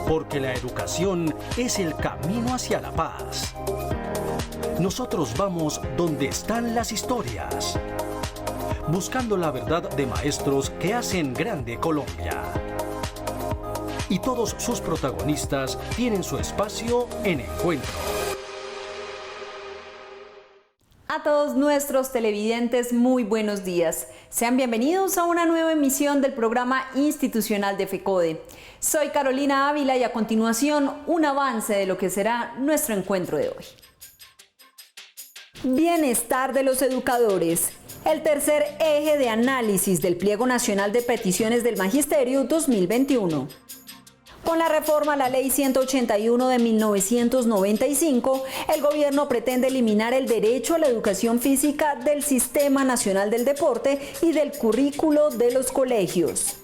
porque la educación es el camino hacia la paz. Nosotros vamos donde están las historias, buscando la verdad de maestros que hacen grande Colombia. Y todos sus protagonistas tienen su espacio en Encuentro. A todos nuestros televidentes, muy buenos días. Sean bienvenidos a una nueva emisión del programa institucional de FECODE. Soy Carolina Ávila y a continuación un avance de lo que será nuestro encuentro de hoy. Bienestar de los educadores. El tercer eje de análisis del Pliego Nacional de Peticiones del Magisterio 2021. Con la reforma a la Ley 181 de 1995, el gobierno pretende eliminar el derecho a la educación física del Sistema Nacional del Deporte y del currículo de los colegios.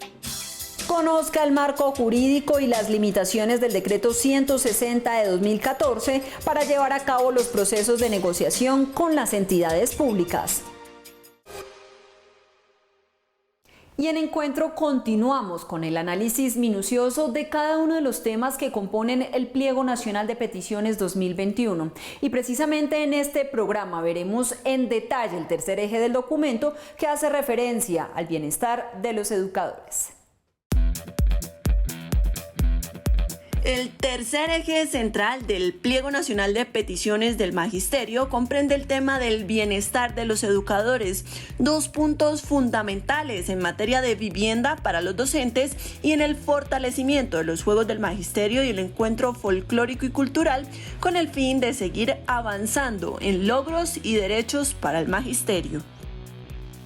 Conozca el marco jurídico y las limitaciones del Decreto 160 de 2014 para llevar a cabo los procesos de negociación con las entidades públicas. Y en Encuentro continuamos con el análisis minucioso de cada uno de los temas que componen el Pliego Nacional de Peticiones 2021. Y precisamente en este programa veremos en detalle el tercer eje del documento que hace referencia al bienestar de los educadores. El tercer eje central del Pliego Nacional de Peticiones del Magisterio comprende el tema del bienestar de los educadores, dos puntos fundamentales en materia de vivienda para los docentes y en el fortalecimiento de los Juegos del Magisterio y el encuentro folclórico y cultural con el fin de seguir avanzando en logros y derechos para el magisterio.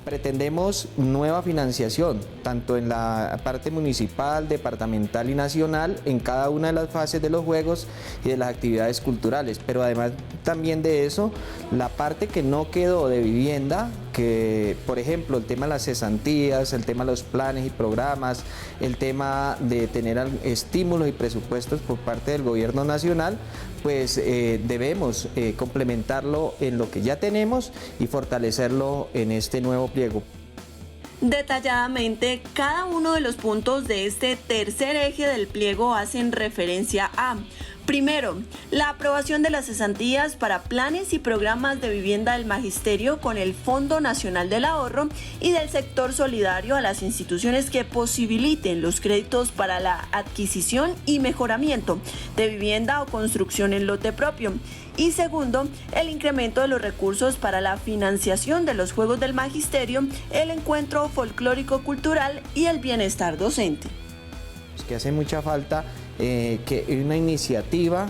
Pretendemos nueva financiación, tanto en la parte municipal, departamental y nacional, en cada una de las fases de los juegos y de las actividades culturales, pero además también de eso, la parte que no quedó de vivienda, que por ejemplo el tema de las cesantías, el tema de los planes y programas, el tema de tener estímulos y presupuestos por parte del gobierno nacional, pues debemos complementarlo en lo que ya tenemos y fortalecerlo en este nuevo pliego. Detalladamente, cada uno de los puntos de este tercer eje del pliego hacen referencia a: primero, la aprobación de las cesantías para planes y programas de vivienda del Magisterio con el Fondo Nacional del Ahorro y del sector solidario a las instituciones que posibiliten los créditos para la adquisición y mejoramiento de vivienda o construcción en lote propio. Y segundo, el incremento de los recursos para la financiación de los Juegos del Magisterio, el encuentro folclórico cultural y el bienestar docente. Es que hace mucha falta que una iniciativa,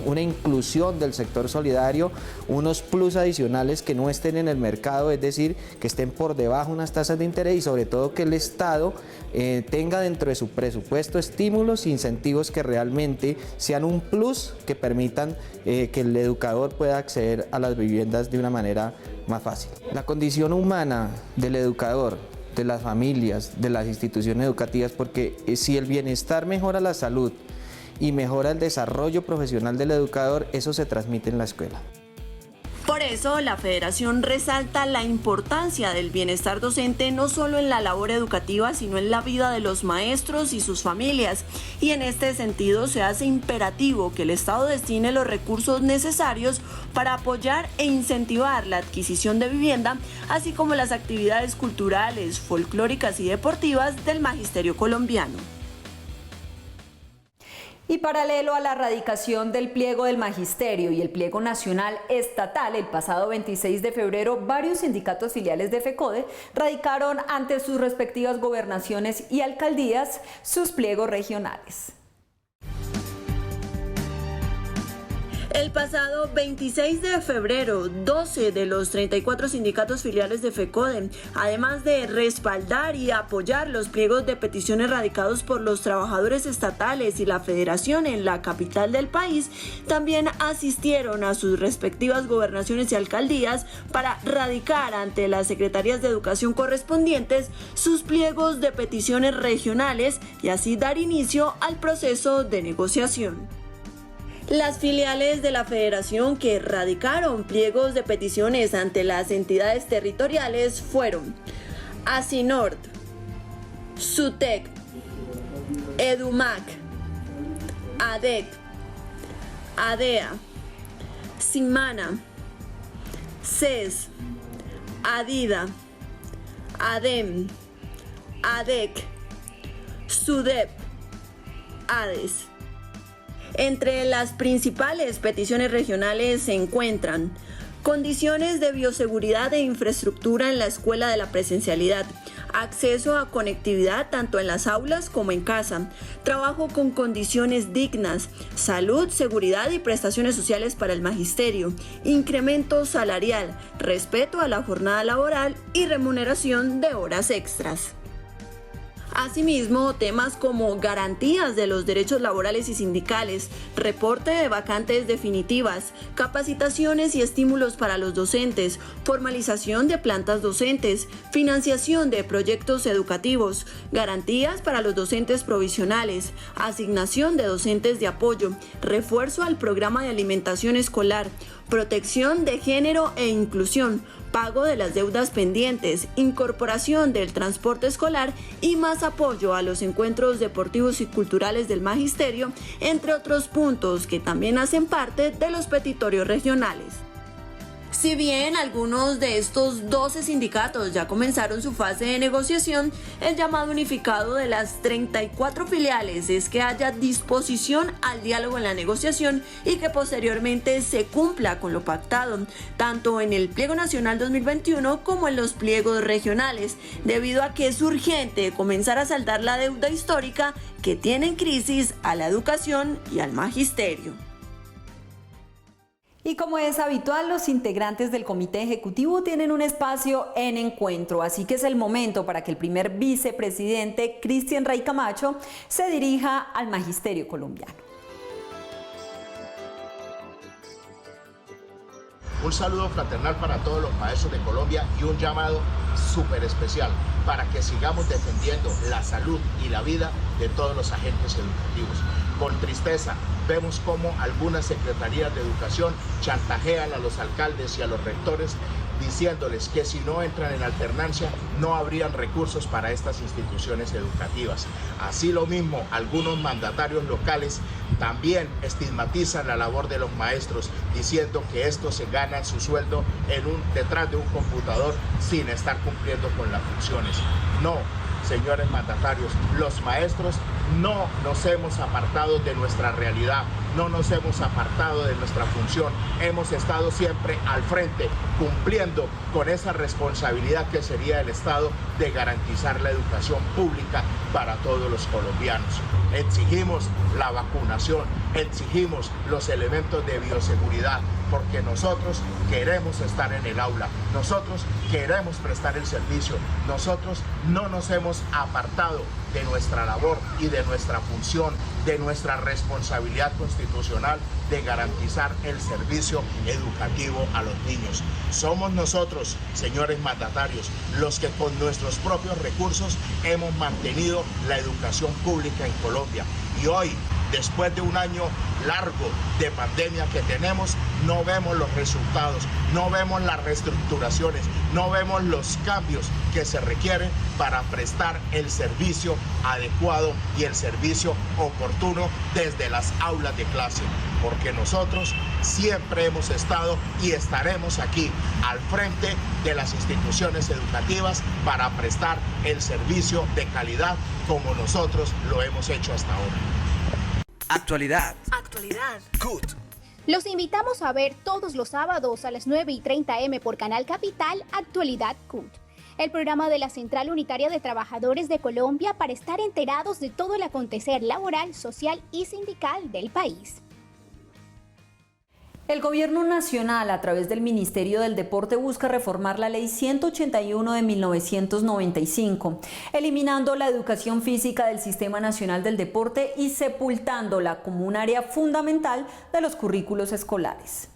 una inclusión del sector solidario, unos plus adicionales que no estén en el mercado, es decir, que estén por debajo unas tasas de interés y sobre todo que el Estado tenga dentro de su presupuesto estímulos e incentivos que realmente sean un plus que permitan que el educador pueda acceder a las viviendas de una manera más fácil. La condición humana del educador, de las familias, de las instituciones educativas, porque si el bienestar mejora la salud y mejora el desarrollo profesional del educador, eso se transmite en la escuela. Por eso, la Federación resalta la importancia del bienestar docente no solo en la labor educativa, sino en la vida de los maestros y sus familias. Y en este sentido, se hace imperativo que el Estado destine los recursos necesarios para apoyar e incentivar la adquisición de vivienda, así como las actividades culturales, folclóricas y deportivas del magisterio colombiano. Y paralelo a la radicación del pliego del magisterio y el pliego nacional estatal, el pasado 26 de febrero, varios sindicatos filiales de FECODE radicaron ante sus respectivas gobernaciones y alcaldías sus pliegos regionales. El pasado 26 de febrero, 12 de los 34 sindicatos filiales de FECODE, además de respaldar y apoyar los pliegos de peticiones radicados por los trabajadores estatales y la Federación en la capital del país, también asistieron a sus respectivas gobernaciones y alcaldías para radicar ante las secretarías de educación correspondientes sus pliegos de peticiones regionales y así dar inicio al proceso de negociación. Las filiales de la Federación que radicaron pliegos de peticiones ante las entidades territoriales fueron Asinord, SUTEC, EDUMAC, ADEC, ADEA, Simana, CES, ADIDA, ADEM, ADEC, SUDEP, ADES. Entre las principales peticiones regionales se encuentran condiciones de bioseguridad e infraestructura en la escuela de la presencialidad, acceso a conectividad tanto en las aulas como en casa, trabajo con condiciones dignas, salud, seguridad y prestaciones sociales para el magisterio, incremento salarial, respeto a la jornada laboral y remuneración de horas extras. Asimismo, temas como garantías de los derechos laborales y sindicales, reporte de vacantes definitivas, capacitaciones y estímulos para los docentes, formalización de plantas docentes, financiación de proyectos educativos, garantías para los docentes provisionales, asignación de docentes de apoyo, refuerzo al programa de alimentación escolar, protección de género e inclusión, pago de las deudas pendientes, incorporación del transporte escolar y más apoyo a los encuentros deportivos y culturales del magisterio, entre otros puntos que también hacen parte de los petitorios regionales. Si bien algunos de estos 12 sindicatos ya comenzaron su fase de negociación, el llamado unificado de las 34 filiales es que haya disposición al diálogo en la negociación y que posteriormente se cumpla con lo pactado, tanto en el Pliego Nacional 2021 como en los pliegos regionales, debido a que es urgente comenzar a saldar la deuda histórica que tiene en crisis a la educación y al magisterio. Y como es habitual, los integrantes del comité ejecutivo tienen un espacio en encuentro, así que es el momento para que el primer vicepresidente, Cristian Rey Camacho, se dirija al magisterio colombiano. Un saludo fraternal para todos los maestros de Colombia y un llamado súper especial para que sigamos defendiendo la salud y la vida de todos los agentes educativos. Con tristeza vemos cómo algunas secretarías de educación chantajean a los alcaldes y a los rectores diciéndoles que si no entran en alternancia no habrían recursos para estas instituciones educativas. Así lo mismo, algunos mandatarios locales también estigmatizan la labor de los maestros diciendo que estos se ganan su sueldo detrás de un computador sin estar cumpliendo con las funciones. No, señores mandatarios, los maestros no nos hemos apartado de nuestra realidad, no nos hemos apartado de nuestra función, hemos estado siempre al frente, cumpliendo con esa responsabilidad que sería el Estado de garantizar la educación pública para todos los colombianos. Exigimos la vacunación, exigimos los elementos de bioseguridad, porque nosotros queremos estar en el aula, nosotros queremos prestar el servicio, nosotros no nos hemos apartado de nuestra labor y de nuestra función, de nuestra responsabilidad constitucional de garantizar el servicio educativo a los niños. Somos nosotros, señores mandatarios, los que con nuestros propios recursos hemos mantenido la educación pública en Colombia. Y hoy, después de un año largo de pandemia que tenemos, no vemos los resultados, no vemos las reestructuraciones, no vemos los cambios que se requieren para prestar el servicio adecuado y el servicio oportuno desde las aulas de clase, porque nosotros siempre hemos estado y estaremos aquí al frente de las instituciones educativas para prestar el servicio de calidad como nosotros lo hemos hecho hasta ahora. Actualidad. CUT. Los invitamos a ver todos los sábados a las 9:30 am por Canal Capital Actualidad CUT, el programa de la Central Unitaria de Trabajadores de Colombia para estar enterados de todo el acontecer laboral, social y sindical del país. El Gobierno Nacional, a través del Ministerio del Deporte, busca reformar la Ley 181 de 1995, eliminando la educación física del Sistema Nacional del Deporte y sepultándola como un área fundamental de los currículos escolares.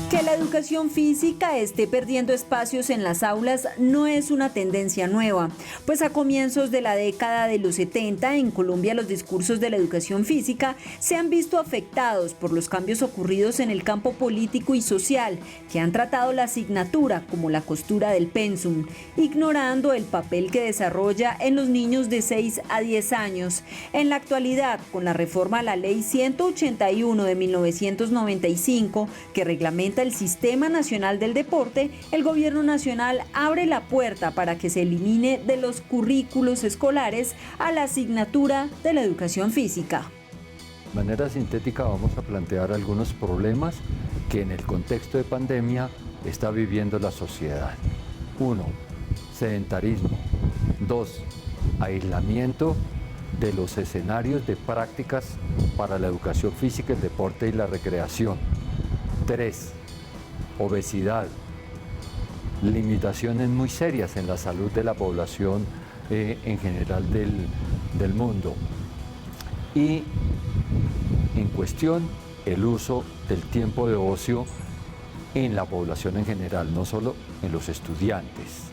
Que la la educación física esté perdiendo espacios en las aulas no es una tendencia nueva, pues a comienzos de la década de los 70 en Colombia los discursos de la educación física se han visto afectados por los cambios ocurridos en el campo político y social que han tratado la asignatura como la costura del pensum, ignorando el papel que desarrolla en los niños de 6 a 10 años. En la actualidad, con la reforma a la Ley 181 de 1995, que reglamenta el Sistema Nacional del Deporte, el Gobierno Nacional abre la puerta para que se elimine de los currículos escolares a la asignatura de la educación física. De manera sintética vamos a plantear algunos problemas que en el contexto de pandemia está viviendo la sociedad. 1. Sedentarismo. 2. Aislamiento de los escenarios de prácticas para la educación física, el deporte y la recreación. 3. Obesidad. Limitaciones muy serias en la salud de la población en general del mundo. Y en cuestión, el uso del tiempo de ocio en la población en general, no solo en los estudiantes.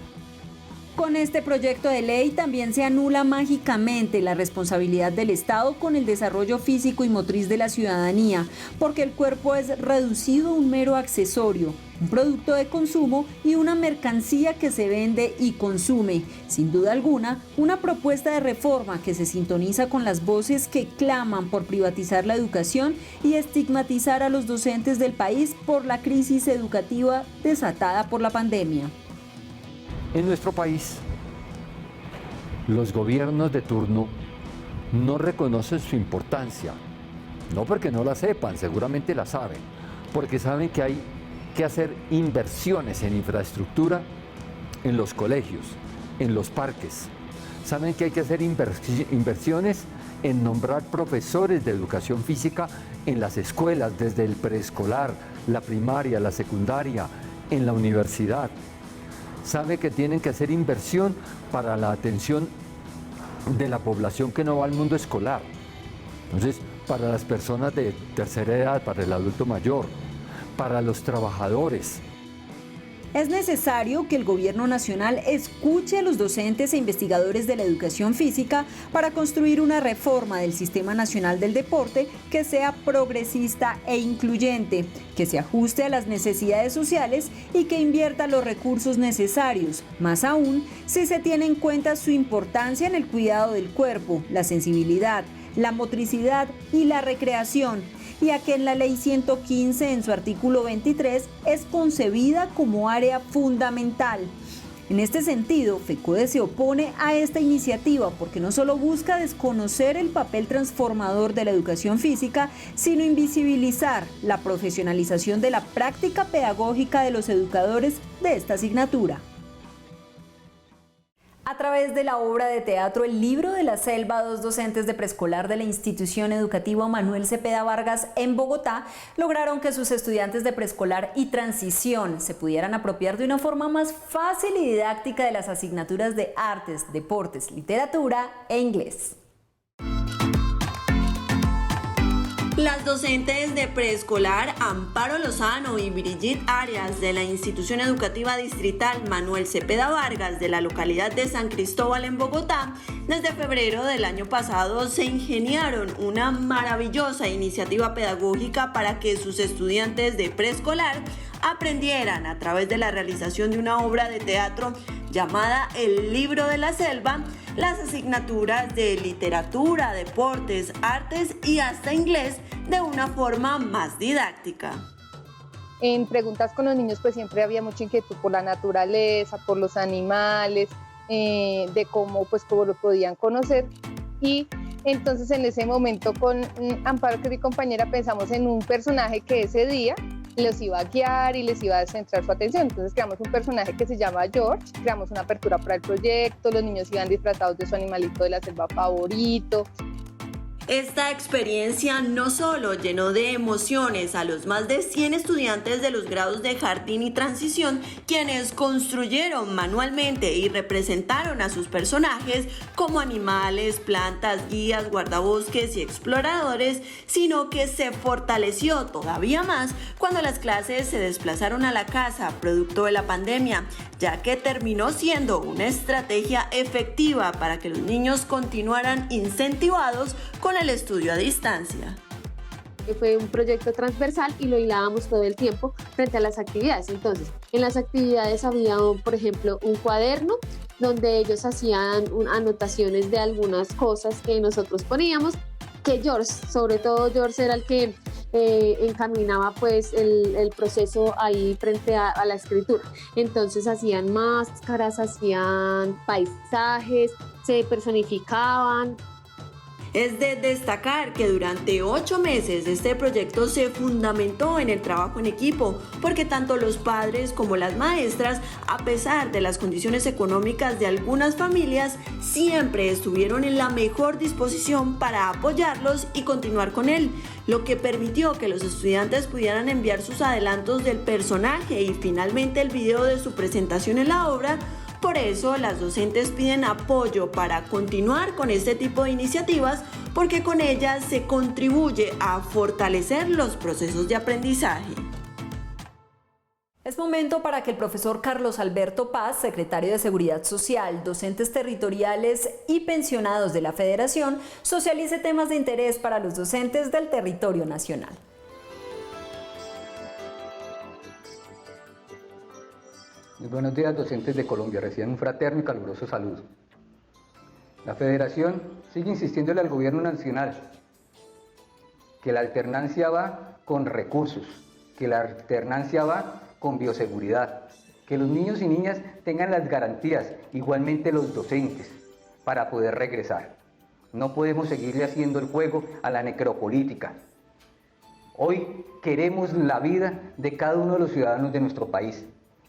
Con este proyecto de ley también se anula mágicamente la responsabilidad del Estado con el desarrollo físico y motriz de la ciudadanía, porque el cuerpo es reducido a un mero accesorio, un producto de consumo y una mercancía que se vende y consume. Sin duda alguna, una propuesta de reforma que se sintoniza con las voces que claman por privatizar la educación y estigmatizar a los docentes del país por la crisis educativa desatada por la pandemia. En nuestro país, los gobiernos de turno no reconocen su importancia, no porque no la sepan, seguramente la saben, porque saben que hay que hacer inversiones en infraestructura en los colegios, en los parques, saben que hay que hacer inversiones en nombrar profesores de educación física en las escuelas, desde el preescolar, la primaria, la secundaria, en la universidad. Sabe que tienen que hacer inversión para la atención de la población que no va al mundo escolar. Entonces, para las personas de tercera edad, para el adulto mayor, para los trabajadores. Es necesario que el Gobierno Nacional escuche a los docentes e investigadores de la educación física para construir una reforma del Sistema Nacional del Deporte que sea progresista e incluyente, que se ajuste a las necesidades sociales y que invierta los recursos necesarios, más aún si se tiene en cuenta su importancia en el cuidado del cuerpo, la sensibilidad, la motricidad y la recreación, y a que en la Ley 115, en su artículo 23, es concebida como área fundamental. En este sentido, FECODE se opone a esta iniciativa porque no solo busca desconocer el papel transformador de la educación física, sino invisibilizar la profesionalización de la práctica pedagógica de los educadores de esta asignatura. A través de la obra de teatro El libro de la selva, 2 docentes de preescolar de la institución educativa Manuel Cepeda Vargas en Bogotá lograron que sus estudiantes de preescolar y transición se pudieran apropiar de una forma más fácil y didáctica de las asignaturas de artes, deportes, literatura e inglés. Las docentes de preescolar Amparo Lozano y Brigitte Arias de la institución educativa distrital Manuel Cepeda Vargas de la localidad de San Cristóbal en Bogotá, desde febrero del año pasado se ingeniaron una maravillosa iniciativa pedagógica para que sus estudiantes de preescolar aprendieran a través de la realización de una obra de teatro llamada El libro de la selva, las asignaturas de literatura, deportes, artes y hasta inglés de una forma más didáctica. En preguntas con los niños pues siempre había mucha inquietud por la naturaleza, por los animales, de cómo lo podían conocer, y entonces en ese momento con Amparo, que es mi compañera, pensamos en un personaje que ese día los iba a guiar y les iba a centrar su atención. Entonces creamos un personaje que se llama George, creamos una apertura para el proyecto, los niños iban disfrazados de su animalito de la selva favorito. Esta experiencia no solo llenó de emociones a los más de 100 estudiantes de los grados de jardín y transición, quienes construyeron manualmente y representaron a sus personajes como animales, plantas, guías, guardabosques y exploradores, sino que se fortaleció todavía más cuando las clases se desplazaron a la casa producto de la pandemia, ya que terminó siendo una estrategia efectiva para que los niños continuaran incentivados con el estudio a distancia. Fue un proyecto transversal y lo hilábamos todo el tiempo frente a las actividades. Entonces, en las actividades había, por ejemplo, un cuaderno donde ellos hacían anotaciones de algunas cosas que nosotros poníamos, que George, sobre todo George, era el que encaminaba pues el proceso ahí frente a la escritura. Entonces hacían máscaras, hacían paisajes, se personificaban. Es de destacar que durante 8 meses este proyecto se fundamentó en el trabajo en equipo, porque tanto los padres como las maestras, a pesar de las condiciones económicas de algunas familias, siempre estuvieron en la mejor disposición para apoyarlos y continuar con él, lo que permitió que los estudiantes pudieran enviar sus adelantos del personaje y finalmente el video de su presentación en la obra. Por eso, las docentes piden apoyo para continuar con este tipo de iniciativas, porque con ellas se contribuye a fortalecer los procesos de aprendizaje. Es momento para que el profesor Carlos Alberto Paz, secretario de Seguridad Social, docentes territoriales y pensionados de la Federación, socialice temas de interés para los docentes del territorio nacional. Muy buenos días, docentes de Colombia. Reciban un fraterno y caluroso saludo. La Federación sigue insistiéndole al Gobierno Nacional que la alternancia va con recursos, que la alternancia va con bioseguridad, que los niños y niñas tengan las garantías, igualmente los docentes, para poder regresar. No podemos seguirle haciendo el juego a la necropolítica. Hoy queremos la vida de cada uno de los ciudadanos de nuestro país.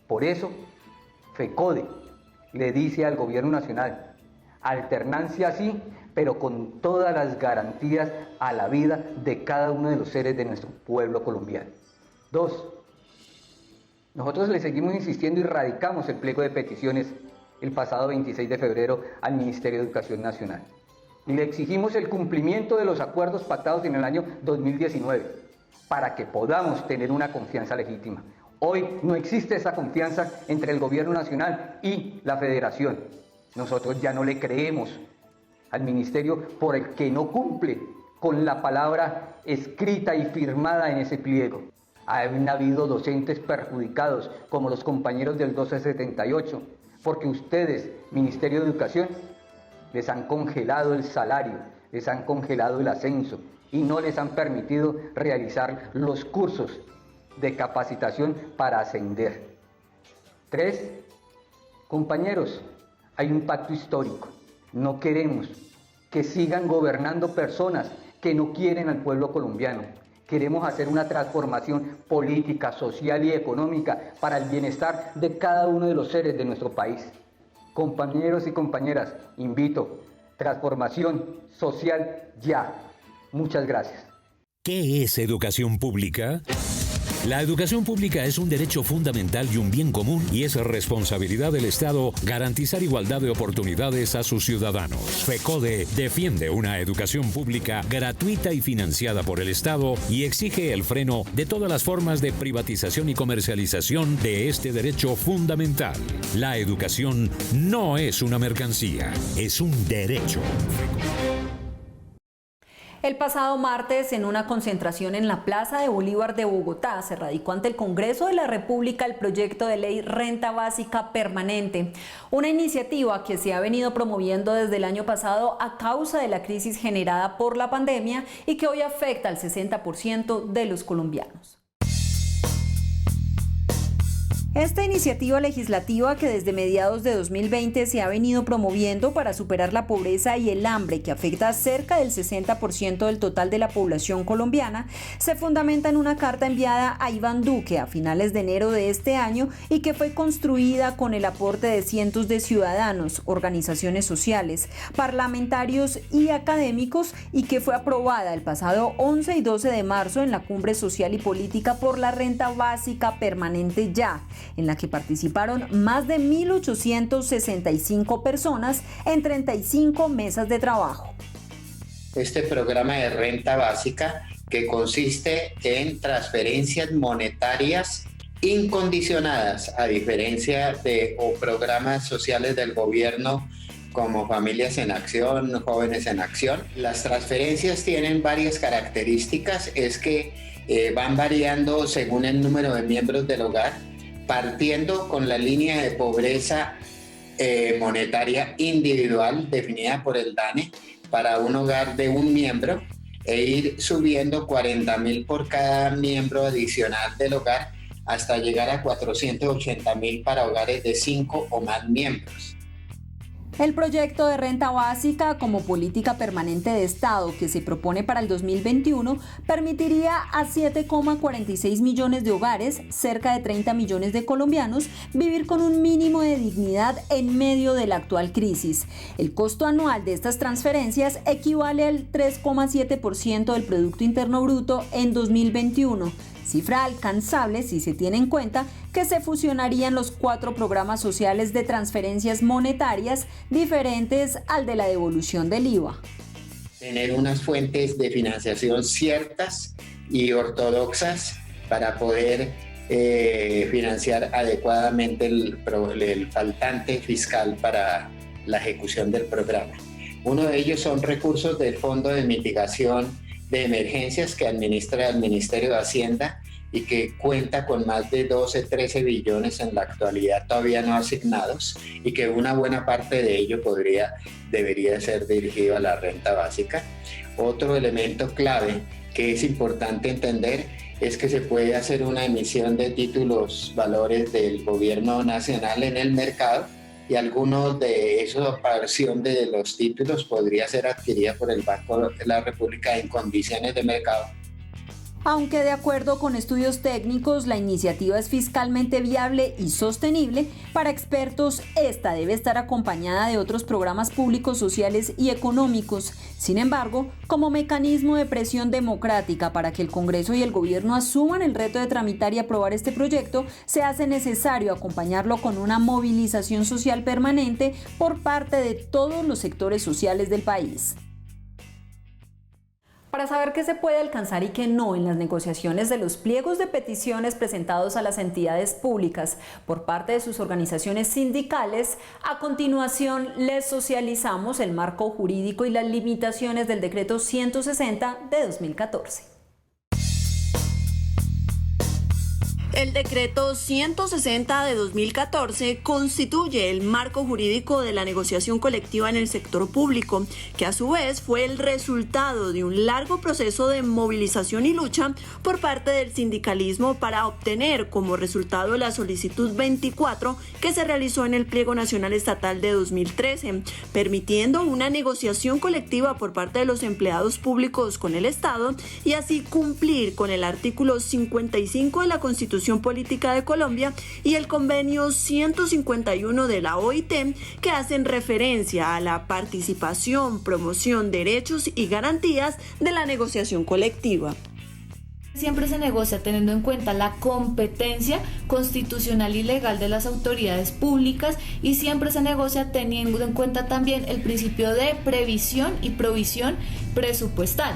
Por eso, FECODE le dice al Gobierno Nacional, alternancia sí, pero con todas las garantías a la vida de cada uno de los seres de nuestro pueblo colombiano. 2. Nosotros le seguimos insistiendo y radicamos el pliego de peticiones el pasado 26 de febrero al Ministerio de Educación Nacional. Y le exigimos el cumplimiento de los acuerdos pactados en el año 2019 para que podamos tener una confianza legítima. Hoy no existe esa confianza entre el Gobierno Nacional y la Federación. Nosotros ya no le creemos al Ministerio por el que no cumple con la palabra escrita y firmada en ese pliego. Han habido docentes perjudicados, como los compañeros del 1278, porque ustedes, Ministerio de Educación, les han congelado el salario, les han congelado el ascenso y no les han permitido realizar los cursos de capacitación para ascender. 3. Compañeros, hay un pacto histórico. No queremos que sigan gobernando personas que no quieren al pueblo colombiano. Queremos hacer una transformación política, social y económica para el bienestar de cada uno de los seres de nuestro país. Compañeros y compañeras, invito, transformación social ya. Muchas gracias. ¿Qué es educación pública? La educación pública es un derecho fundamental y un bien común y es responsabilidad del Estado garantizar igualdad de oportunidades a sus ciudadanos. FECODE defiende una educación pública gratuita y financiada por el Estado y exige el freno de todas las formas de privatización y comercialización de este derecho fundamental. La educación no es una mercancía, es un derecho. El pasado martes, en una concentración en la Plaza de Bolívar de Bogotá, se radicó ante el Congreso de la República el proyecto de ley Renta Básica Permanente, una iniciativa que se ha venido promoviendo desde el año pasado a causa de la crisis generada por la pandemia y que hoy afecta al 60% de los colombianos. Esta iniciativa legislativa que desde mediados de 2020 se ha venido promoviendo para superar la pobreza y el hambre que afecta a cerca del 60% del total de la población colombiana, se fundamenta en una carta enviada a Iván Duque a finales de enero de este año y que fue construida con el aporte de cientos de ciudadanos, organizaciones sociales, parlamentarios y académicos y que fue aprobada el pasado 11 y 12 de marzo en la Cumbre Social y Política por la Renta Básica Permanente Ya, en la que participaron más de 1.865 personas en 35 mesas de trabajo. Este programa de renta básica que consiste en transferencias monetarias incondicionadas, a diferencia de programas sociales del gobierno como Familias en Acción, Jóvenes en Acción. Las transferencias tienen varias características, es que van variando según el número de miembros del hogar, partiendo con la línea de pobreza monetaria individual definida por el DANE para un hogar de un miembro e ir subiendo 40.000 por cada miembro adicional del hogar hasta llegar a 480.000 para hogares de 5 o más miembros. El proyecto de renta básica como política permanente de Estado que se propone para el 2021 permitiría a 7,46 millones de hogares, cerca de 30 millones de colombianos, vivir con un mínimo de dignidad en medio de la actual crisis. El costo anual de estas transferencias equivale al 3,7% del Producto Interno Bruto en 2021. Cifra alcanzable si se tiene en cuenta que se fusionarían los 4 programas sociales de transferencias monetarias diferentes al de la devolución del IVA. Tener unas fuentes de financiación ciertas y ortodoxas para poder financiar adecuadamente el faltante fiscal para la ejecución del programa. Uno de ellos son recursos del Fondo de Mitigación de Emergencias que administra el Ministerio de Hacienda y que cuenta con más de 12-13 billones en la actualidad todavía no asignados y que una buena parte de ello debería ser dirigido a la renta básica. Otro elemento clave que es importante entender es que se puede hacer una emisión de títulos valores del gobierno nacional en el mercado y algunos de esa porción de los títulos podría ser adquirida por el Banco de la República en condiciones de mercado. Aunque de acuerdo con estudios técnicos, la iniciativa es fiscalmente viable y sostenible, para expertos esta debe estar acompañada de otros programas públicos, sociales y económicos. Sin embargo, como mecanismo de presión democrática para que el Congreso y el Gobierno asuman el reto de tramitar y aprobar este proyecto, se hace necesario acompañarlo con una movilización social permanente por parte de todos los sectores sociales del país. Para saber qué se puede alcanzar y qué no en las negociaciones de los pliegos de peticiones presentados a las entidades públicas por parte de sus organizaciones sindicales, a continuación les socializamos el marco jurídico y las limitaciones del Decreto 160 de 2014. El decreto 160 de 2014 constituye el marco jurídico de la negociación colectiva en el sector público, que a su vez fue el resultado de un largo proceso de movilización y lucha por parte del sindicalismo para obtener como resultado la solicitud 24 que se realizó en el Pliego Nacional Estatal de 2013, permitiendo una negociación colectiva por parte de los empleados públicos con el Estado y así cumplir con el artículo 55 de la Constitución Política de Colombia y el convenio 151 de la OIT, que hacen referencia a la participación, promoción, derechos y garantías de la negociación colectiva. Siempre se negocia teniendo en cuenta la competencia constitucional y legal de las autoridades públicas y siempre se negocia teniendo en cuenta también el principio de previsión y provisión presupuestal.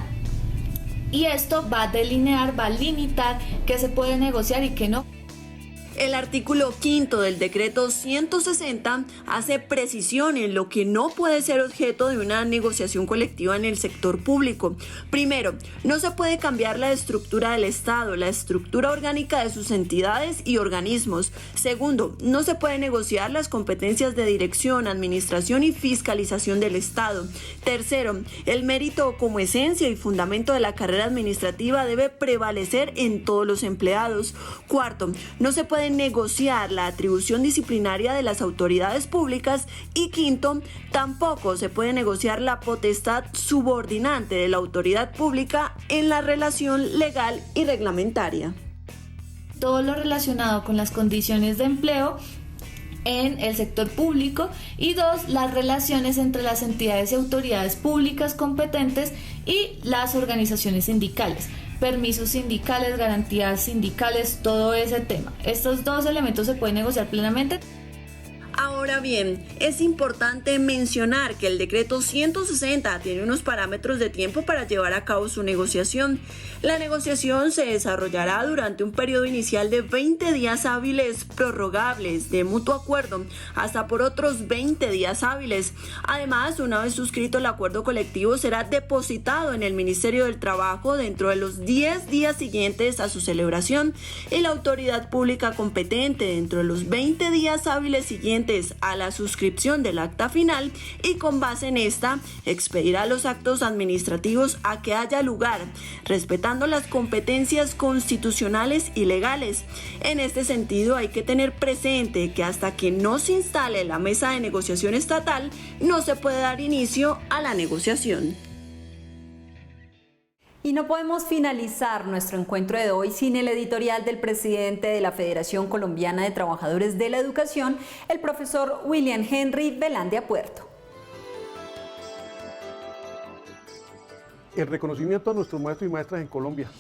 Y esto va a delinear, va a limitar qué se puede negociar y qué no. El artículo 5 del decreto 160 hace precisión en lo que no puede ser objeto de una negociación colectiva en el sector público. Primero, no se puede cambiar la estructura del Estado, la estructura orgánica de sus entidades y organismos. Segundo, no se puede negociar las competencias de dirección, administración y fiscalización del Estado. Tercero, el mérito como esencia y fundamento de la carrera administrativa debe prevalecer en todos los empleados. Cuarto, no se puede negociar la atribución disciplinaria de las autoridades públicas y quinto, tampoco se puede negociar la potestad subordinante de la autoridad pública en la relación legal y reglamentaria. Todo lo relacionado con las condiciones de empleo en el sector público y dos, las relaciones entre las entidades y autoridades públicas competentes y las organizaciones sindicales, permisos sindicales, garantías sindicales, todo ese tema. Estos dos elementos se pueden negociar plenamente. Ahora bien, es importante mencionar que el decreto 160 tiene unos parámetros de tiempo para llevar a cabo su negociación. La negociación se desarrollará durante un periodo inicial de 20 días hábiles prorrogables de mutuo acuerdo hasta por otros 20 días hábiles. Además, una vez suscrito el acuerdo colectivo será depositado en el Ministerio del Trabajo dentro de los 10 días siguientes a su celebración y la autoridad pública competente dentro de los 20 días hábiles siguientes a la suscripción del acta final y con base en esta expedirá los actos administrativos a que haya lugar, respetando las competencias constitucionales y legales. En este sentido hay que tener presente que hasta que no se instale la mesa de negociación estatal no se puede dar inicio a la negociación. Y no podemos finalizar nuestro encuentro de hoy sin el editorial del presidente de la Federación Colombiana de Trabajadores de la Educación, el profesor William Henry Velandia Puerto. El reconocimiento a nuestros maestros y maestras en Colombia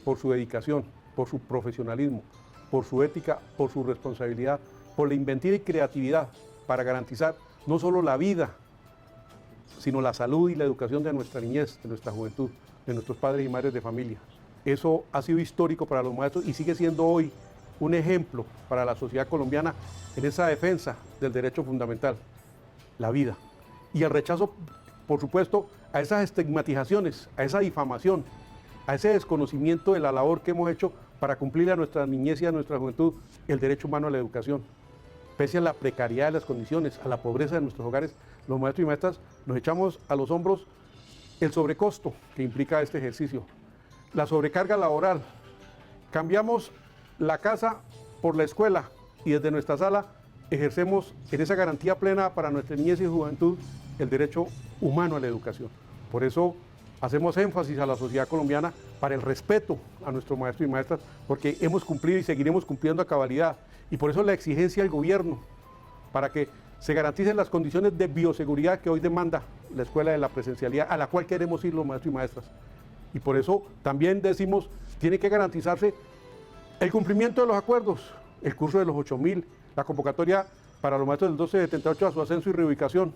por su dedicación, por su profesionalismo, por su ética, por su responsabilidad, por la inventiva y creatividad para garantizar no solo la vida, sino la salud y la educación de nuestra niñez, de nuestra juventud, de nuestros padres y madres de familia. Eso ha sido histórico para los maestros y sigue siendo hoy un ejemplo para la sociedad colombiana en esa defensa del derecho fundamental, la vida. Y el rechazo, por supuesto, a esas estigmatizaciones, a esa difamación, a ese desconocimiento de la labor que hemos hecho para cumplir a nuestra niñez y a nuestra juventud el derecho humano a la educación. Pese a la precariedad de las condiciones, a la pobreza de nuestros hogares, los maestros y maestras nos echamos a los hombros el sobrecosto que implica este ejercicio, la sobrecarga laboral. Cambiamos la casa por la escuela y desde nuestra sala ejercemos en esa garantía plena para nuestra niñez y juventud el derecho humano a la educación. Por eso hacemos énfasis a la sociedad colombiana para el respeto a nuestros maestros y maestras, porque hemos cumplido y seguiremos cumpliendo a cabalidad. Y por eso la exigencia al gobierno para que se garanticen las condiciones de bioseguridad que hoy demanda la escuela de la presencialidad, a la cual queremos ir los maestros y maestras. Y por eso también decimos, tiene que garantizarse el cumplimiento de los acuerdos, el curso de los 8.000, la convocatoria para los maestros del 1278 a su ascenso y reubicación,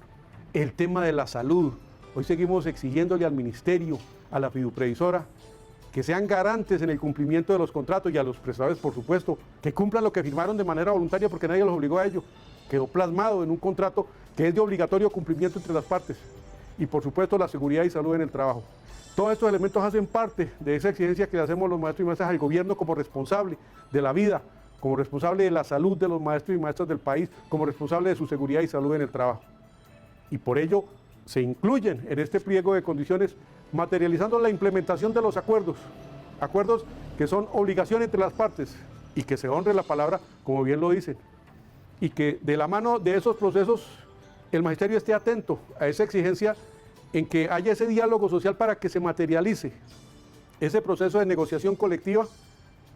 el tema de la salud. Hoy seguimos exigiéndole al ministerio, a la fiduprevisora, que sean garantes en el cumplimiento de los contratos y a los prestadores, por supuesto, que cumplan lo que firmaron de manera voluntaria porque nadie los obligó a ello. Quedó plasmado en un contrato que es de obligatorio cumplimiento entre las partes. Y por supuesto la seguridad y salud en el trabajo. Todos estos elementos hacen parte de esa exigencia que le hacemos los maestros y maestras al gobierno como responsable de la vida, como responsable de la salud de los maestros y maestras del país, como responsable de su seguridad y salud en el trabajo. Y por ello se incluyen en este pliego de condiciones materializando la implementación de los acuerdos que son obligación entre las partes y que se honre la palabra como bien lo dicen. Y que de la mano de esos procesos el magisterio esté atento a esa exigencia en que haya ese diálogo social para que se materialice ese proceso de negociación colectiva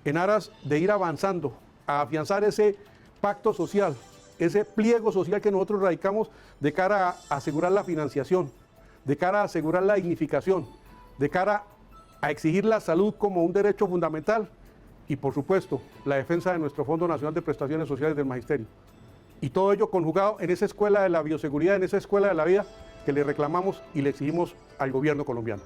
en aras de ir avanzando, a afianzar ese pacto social, ese pliego social que nosotros radicamos de cara a asegurar la financiación, de cara a asegurar la dignificación, de cara a exigir la salud como un derecho fundamental y por supuesto la defensa de nuestro Fondo Nacional de Prestaciones Sociales del Magisterio. Y todo ello conjugado en esa escuela de la bioseguridad, en esa escuela de la vida que le reclamamos y le exigimos al gobierno colombiano.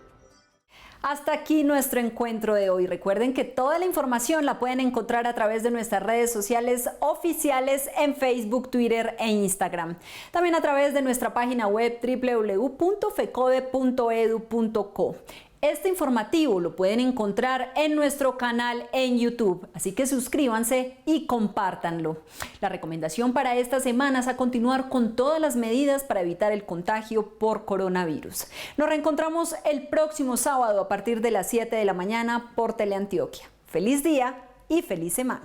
Hasta aquí nuestro encuentro de hoy. Recuerden que toda la información la pueden encontrar a través de nuestras redes sociales oficiales en Facebook, Twitter e Instagram. También a través de nuestra página web www.fecode.edu.co. Este informativo lo pueden encontrar en nuestro canal en YouTube, así que suscríbanse y compártanlo. La recomendación para estas semanas es a continuar con todas las medidas para evitar el contagio por coronavirus. Nos reencontramos el próximo sábado a partir de las 7 de la mañana por Teleantioquia. Feliz día y feliz semana.